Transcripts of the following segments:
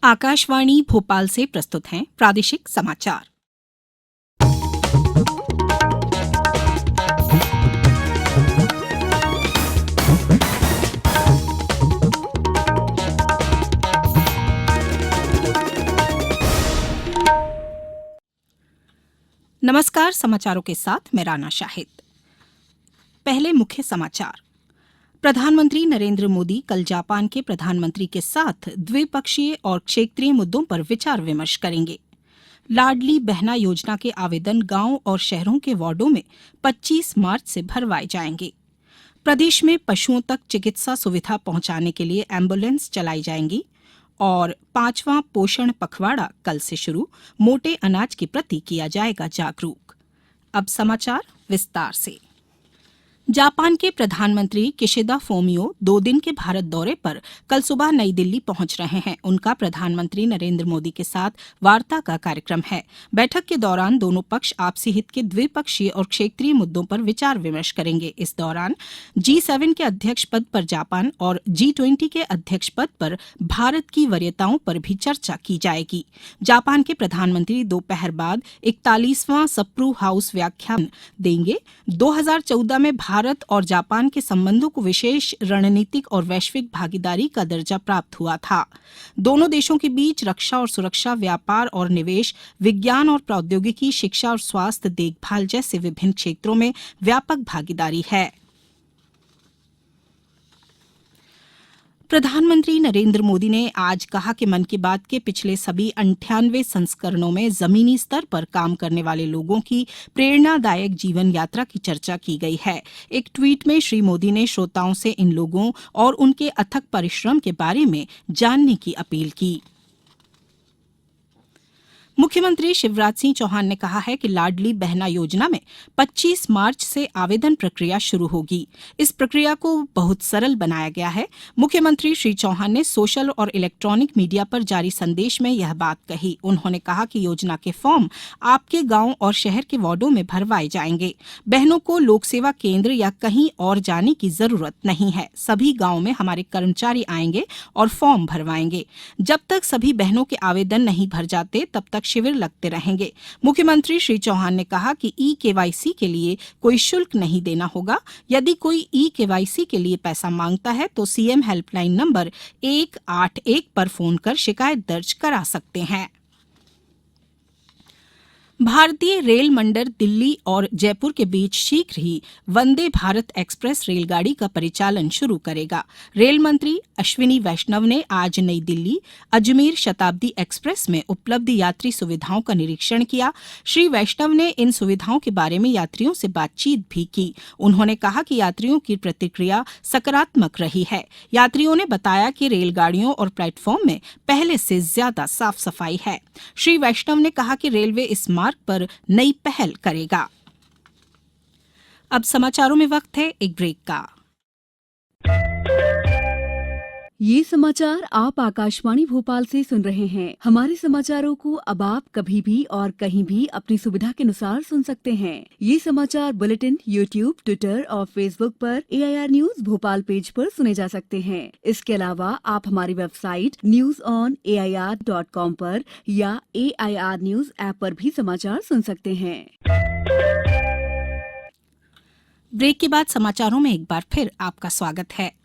आकाशवाणी भोपाल से प्रस्तुत हैं प्रादेशिक समाचार। नमस्कार, समाचारों के साथ मैं राना शाहिद। पहले मुख्य समाचार। प्रधानमंत्री नरेंद्र मोदी कल जापान के प्रधानमंत्री के साथ द्विपक्षीय और क्षेत्रीय मुद्दों पर विचार विमर्श करेंगे। लाडली बहना योजना के आवेदन गांव और शहरों के वार्डों में 25 मार्च से भरवाए जाएंगे। प्रदेश में पशुओं तक चिकित्सा सुविधा पहुंचाने के लिए एम्बुलेंस चलाई जाएंगी और 5वां पोषण पखवाड़ा कल से शुरू, मोटे अनाज के प्रति किया जाएगा जागरूक। अब समाचार विस्तार से। जापान के प्रधानमंत्री किशिदा फोमियो 2 दिन के भारत दौरे पर कल सुबह नई दिल्ली पहुंच रहे हैं। उनका प्रधानमंत्री नरेंद्र मोदी के साथ वार्ता का कार्यक्रम है। बैठक के दौरान दोनों पक्ष आपसी हित के द्विपक्षीय और क्षेत्रीय मुद्दों पर विचार विमर्श करेंगे। इस दौरान G7 के अध्यक्ष पद पर जापान और G20 के अध्यक्ष पद पर भारत की वरीयताओं पर भी चर्चा की जाएगी। जापान के प्रधानमंत्री दोपहर बाद 41वां सप्रू हाउस व्याख्यान देंगे। 2014 में भारत और जापान के संबंधों को विशेष रणनीतिक और वैश्विक भागीदारी का दर्जा प्राप्त हुआ था। दोनों देशों के बीच रक्षा और सुरक्षा, व्यापार और निवेश, विज्ञान और प्रौद्योगिकी, शिक्षा और स्वास्थ्य देखभाल जैसे विभिन्न क्षेत्रों में व्यापक भागीदारी है। प्रधानमंत्री नरेंद्र मोदी ने आज कहा कि मन की बात के पिछले सभी 98 संस्करणों में जमीनी स्तर पर काम करने वाले लोगों की प्रेरणादायक जीवन यात्रा की चर्चा की गई है। एक ट्वीट में श्री मोदी ने श्रोताओं से इन लोगों और उनके अथक परिश्रम के बारे में जानने की अपील की। मुख्यमंत्री शिवराज सिंह चौहान ने कहा है कि लाडली बहना योजना में 25 मार्च से आवेदन प्रक्रिया शुरू होगी। इस प्रक्रिया को बहुत सरल बनाया गया है। मुख्यमंत्री श्री चौहान ने सोशल और इलेक्ट्रॉनिक मीडिया पर जारी संदेश में यह बात कही। उन्होंने कहा कि योजना के फॉर्म आपके गांव और शहर के वार्डों में भरवाए जाएंगे। बहनों को लोक सेवा केंद्र या कहीं और जाने की जरूरत नहीं है। सभी गांव में हमारे कर्मचारी आएंगे और फॉर्म भरवाएंगे। जब तक सभी बहनों के आवेदन नहीं भर जाते तब तक शिविर लगते रहेंगे। मुख्यमंत्री श्री चौहान ने कहा कि ई-केवाईसी के लिए कोई शुल्क नहीं देना होगा। यदि कोई ई-केवाईसी के लिए पैसा मांगता है तो सीएम हेल्पलाइन नंबर 181 पर फोन कर शिकायत दर्ज करा सकते हैं। भारतीय रेल मंडल दिल्ली और जयपुर के बीच शीघ्र ही वंदे भारत एक्सप्रेस रेलगाड़ी का परिचालन शुरू करेगा। रेल मंत्री अश्विनी वैष्णव ने आज नई दिल्ली अजमेर शताब्दी एक्सप्रेस में उपलब्ध यात्री सुविधाओं का निरीक्षण किया। श्री वैष्णव ने इन सुविधाओं के बारे में यात्रियों से बातचीत भी की। उन्होंने कहा कि यात्रियों की प्रतिक्रिया सकारात्मक रही है। यात्रियों ने बताया कि रेलगाड़ियों और प्लेटफॉर्म में पहले से ज्यादा साफ सफाई है। श्री वैष्णव ने कहा कि रेलवे इस पर नई पहल करेगा। अब समाचारों में वक्त है एक ब्रेक का। ये समाचार आप आकाशवाणी भोपाल से सुन रहे हैं। हमारे समाचारों को अब आप कभी भी और कहीं भी अपनी सुविधा के अनुसार सुन सकते हैं। ये समाचार बुलेटिन यूट्यूब, ट्विटर और फेसबुक पर AIR न्यूज भोपाल पेज पर सुने जा सकते हैं। इसके अलावा आप हमारी वेबसाइट newsonair.com पर या AIR न्यूज ऐप पर भी समाचार सुन सकते हैं। ब्रेक के बाद समाचारों में एक बार फिर आपका स्वागत है।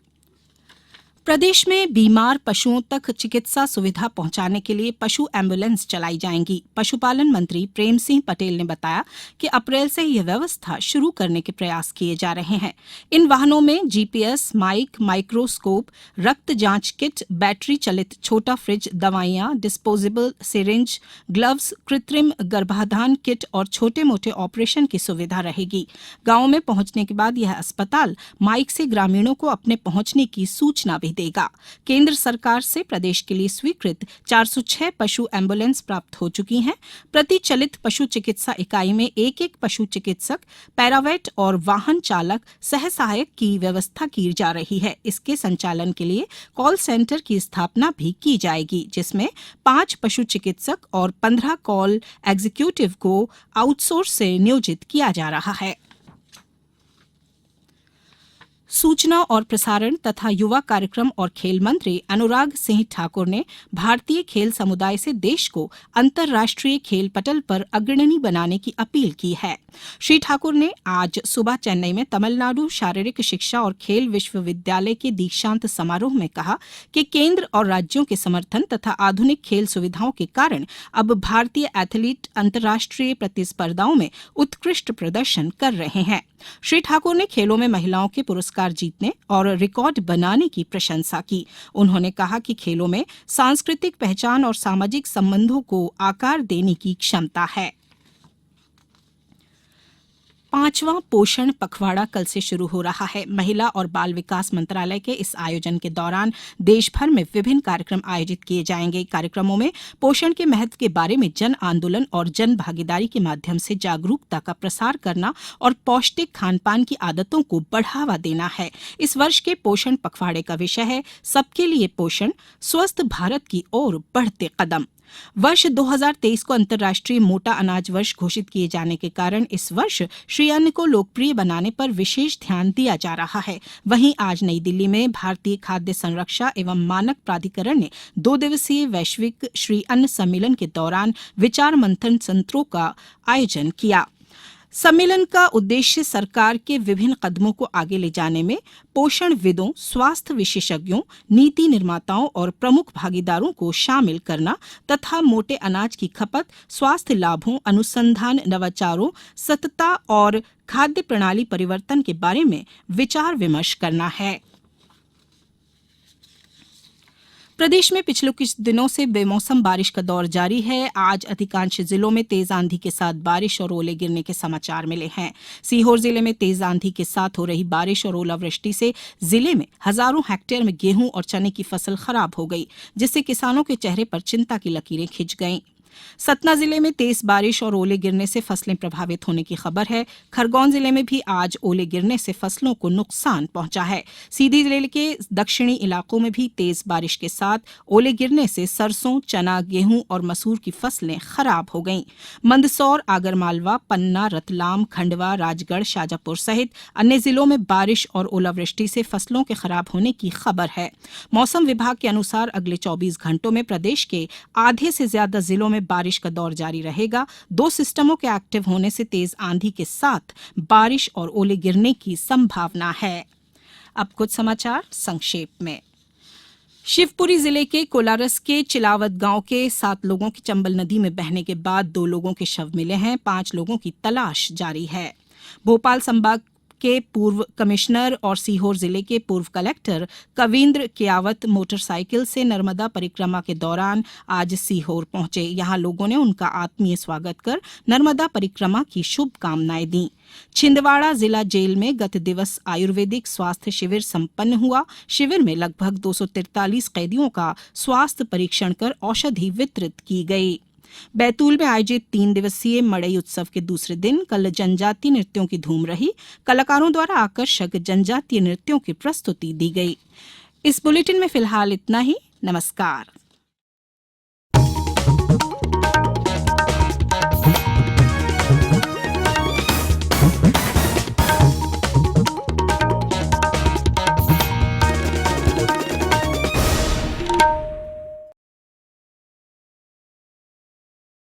प्रदेश में बीमार पशुओं तक चिकित्सा सुविधा पहुंचाने के लिए पशु एम्बुलेंस चलाई जाएंगी। पशुपालन मंत्री प्रेम सिंह पटेल ने बताया कि अप्रैल से यह व्यवस्था शुरू करने के प्रयास किए जा रहे हैं। इन वाहनों में GPS, माइक, माइक्रोस्कोप, रक्त जांच किट, बैटरी चलित छोटा फ्रिज, दवाइयां, डिस्पोजेबल सिरिंज, ग्लव्स, कृत्रिम गर्भाधान किट और छोटे मोटे ऑपरेशन की सुविधा रहेगी। गांव में पहुंचने के बाद यह अस्पताल माइक से ग्रामीणों को अपने पहुंचने की सूचना भी देगा। केंद्र सरकार से प्रदेश के लिए स्वीकृत 406 पशु एम्बुलेंस प्राप्त हो चुकी हैं। प्रति चलित पशु चिकित्सा इकाई में एक पशु चिकित्सक, पैरावेट और वाहन चालक सह सहायक की व्यवस्था की जा रही है। इसके संचालन के लिए कॉल सेंटर की स्थापना भी की जाएगी, जिसमें 5 पशु चिकित्सक और 15 कॉल एग्जीक्यूटिव को आउटसोर्स से नियोजित किया जा रहा है। सूचना और प्रसारण तथा युवा कार्यक्रम और खेल मंत्री अनुराग सिंह ठाकुर ने भारतीय खेल समुदाय से देश को अंतर्राष्ट्रीय खेल पटल पर अग्रणी बनाने की अपील की है। श्री ठाकुर ने आज सुबह चेन्नई में तमिलनाडु शारीरिक शिक्षा और खेल विश्वविद्यालय के दीक्षांत समारोह में कहा कि केंद्र और राज्यों के समर्थन तथा आधुनिक खेल सुविधाओं के कारण अब भारतीय एथलीट अंतर्राष्ट्रीय प्रतिस्पर्धाओं में उत्कृष्ट प्रदर्शन कर रहे हैं। श्री ठाकुर ने खेलों में महिलाओं के पुरस्कार जीतने और रिकॉर्ड बनाने की प्रशंसा की। उन्होंने कहा कि खेलों में सांस्कृतिक पहचान और सामाजिक संबंधों को आकार देने की क्षमता है। 5वां पोषण पखवाड़ा कल से शुरू हो रहा है। महिला और बाल विकास मंत्रालय के इस आयोजन के दौरान देश भर में विभिन्न कार्यक्रम आयोजित किए जाएंगे। कार्यक्रमों में पोषण के महत्व के बारे में जन आंदोलन और जन भागीदारी के माध्यम से जागरूकता का प्रसार करना और पौष्टिक खान-पान की आदतों को बढ़ावा देना है। इस वर्ष के पोषण पखवाड़े का विषय है सबके लिए पोषण, स्वस्थ भारत की ओर बढ़ते कदम। वर्ष 2023 को अंतर्राष्ट्रीय मोटा अनाज वर्ष घोषित किए जाने के कारण इस वर्ष श्री अन्न को लोकप्रिय बनाने पर विशेष ध्यान दिया जा रहा है। वहीं आज नई दिल्ली में भारतीय खाद्य संरक्षा एवं मानक प्राधिकरण ने 2 दिवसीय वैश्विक श्री अन्न सम्मेलन के दौरान विचार मंथन सत्रों का आयोजन किया। सम्मेलन का उद्देश्य सरकार के विभिन्न कदमों को आगे ले जाने में पोषणविदों, स्वास्थ्य विशेषज्ञों, नीति निर्माताओं और प्रमुख भागीदारों को शामिल करना तथा मोटे अनाज की खपत, स्वास्थ्य लाभों, अनुसंधान, नवाचारों, सतत और खाद्य प्रणाली परिवर्तन के बारे में विचार विमर्श करना है। प्रदेश में पिछले कुछ दिनों से बेमौसम बारिश का दौर जारी है। आज अधिकांश जिलों में तेज आंधी के साथ बारिश और ओले गिरने के समाचार मिले हैं। सीहोर जिले में तेज आंधी के साथ हो रही बारिश और ओलावृष्टि से जिले में हजारों हेक्टेयर में गेहूं और चने की फसल खराब हो गई, जिससे किसानों के चेहरे पर चिंता की लकीरें खिंच गईं। सतना जिले में तेज बारिश और ओले गिरने से फसलें प्रभावित होने की खबर है। खरगोन जिले में भी आज ओले गिरने से फसलों को नुकसान पहुंचा है। सीधी जिले के दक्षिणी इलाकों में भी तेज बारिश के साथ ओले गिरने से सरसों, चना, गेहूं और मसूर की फसलें खराब हो गईं। मंदसौर, आगरमालवा, पन्ना, रतलाम, खंडवा, राजगढ़, शाजापुर सहित अन्य जिलों में बारिश और ओलावृष्टि से फसलों के खराब होने की खबर है। मौसम विभाग के अनुसार अगले 24 घंटों में प्रदेश के आधे से ज्यादा जिलों में बारिश का दौर जारी रहेगा। 2 सिस्टमों के एक्टिव होने से तेज आंधी के साथ बारिश और ओले गिरने की संभावना है। अब कुछ समाचार संक्षेप में। शिवपुरी जिले के कोलारस के चिलावत गांव के 7 लोगों की चंबल नदी में बहने के बाद 2 लोगों के शव मिले हैं। 5 लोगों की तलाश जारी है। भोपाल संभाग के पूर्व कमिश्नर और सीहोर जिले के पूर्व कलेक्टर कविंद्र कियावत मोटरसाइकिल से नर्मदा परिक्रमा के दौरान आज सीहोर पहुंचे। यहां लोगों ने उनका आत्मीय स्वागत कर नर्मदा परिक्रमा की शुभकामनाएं दी। छिंदवाड़ा जिला जेल में गत दिवस आयुर्वेदिक स्वास्थ्य शिविर संपन्न हुआ। शिविर में लगभग 243 कैदियों का स्वास्थ्य परीक्षण कर औषधि वितरित की गई। बैतूल में आयोजित 3 दिवसीय मड़ई उत्सव के दूसरे दिन कल जनजातीय नृत्यों की धूम रही। कलाकारों द्वारा आकर्षक जनजातीय नृत्यों की प्रस्तुति दी गई। इस बुलेटिन में फिलहाल इतना ही। नमस्कार।